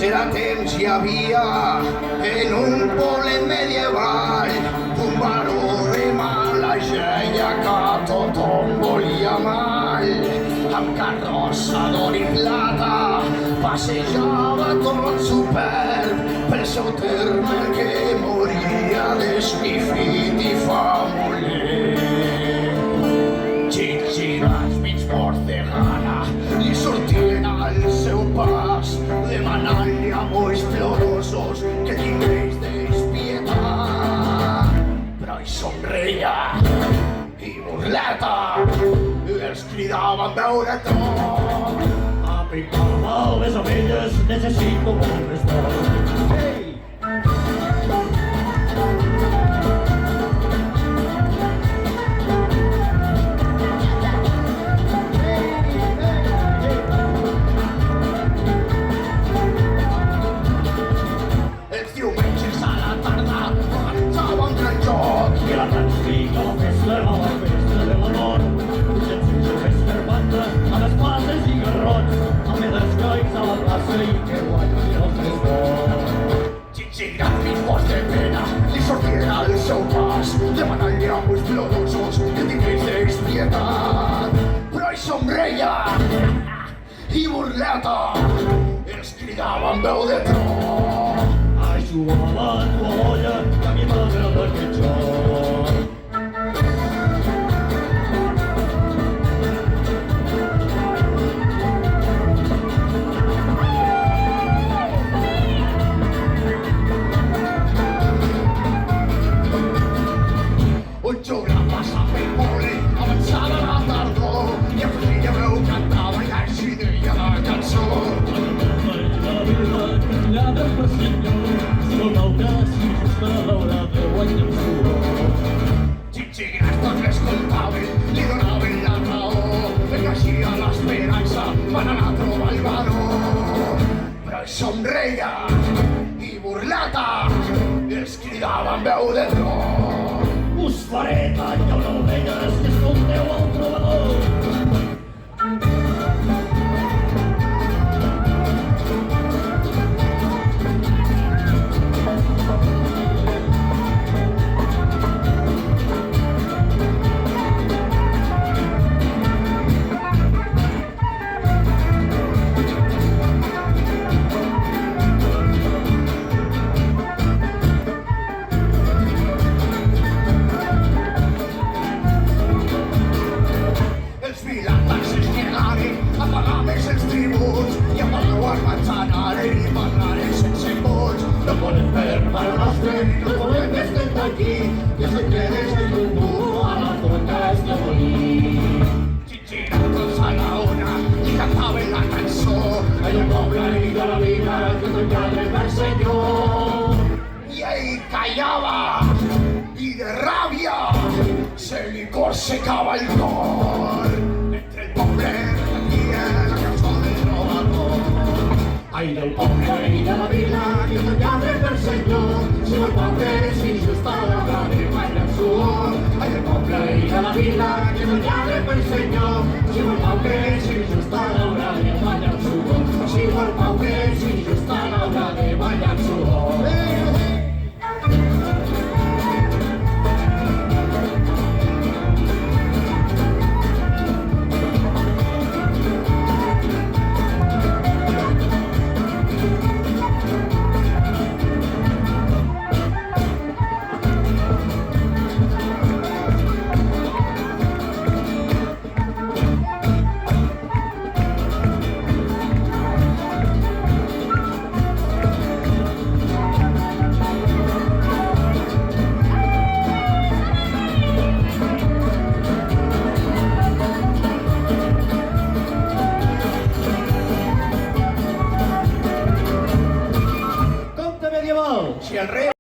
Serà temps hi havia en un poble medieval un baró de mala geia que tothom volia mal. Amb carrossa d'or i plata passejava tot superb pel seu terme que moria d'esquifit i famoler. Xinxirats mig morts de gana li sortien al seu pas demanant-li a molts plorosos que tingués despietat. Però ell somreia i burleta els cridava amb veu de tro: aplicava les abelles, necessito molt més bo. Ei! Els diumenges a la tarda organitzava un gran joc I la transfica la festa de l'amor. Sense festa per banda, a les places i garrots, amb els coix a la plaça i que guanyi els tres bons. Xinxirats mig morts de pena li sortien al seu pas demanant-li a molts plorosos que tingués despietat. Però ell somreia i burleta els cridava amb veu de tro: Jugava a la tua olla, que a mi m'agrada aquest joc. Un jove passava pel poble, avançava la tardor i afegia veu, cantava i així deia la cançó: La vida callada per senyor, si no veurà si justa l'hora de guanyar el suor. Xinxirats tots l'escoltaven, li donaven la raó, encaixia l'esperança, van anar a trobar el baró. Però ell somreia i burleta els cridava amb veu de tro: Us faré tallar una ovella si escolteu el trobador. Els vilans es negaren a pagar més els tributs i a pagar manzanaren i pagaren sense vots. No podem perdre el nostre, no podem estar aquí, que se quedes en un mundo a la puerta de morir. Xinxirats tots a la ona i cantaven la cançó: Hay un poble i de la vida que no llame per senyor. i ell callava i de ràbia se li corsecava el cor. Entre el poble repetia la cançó del trobador: Ai del poble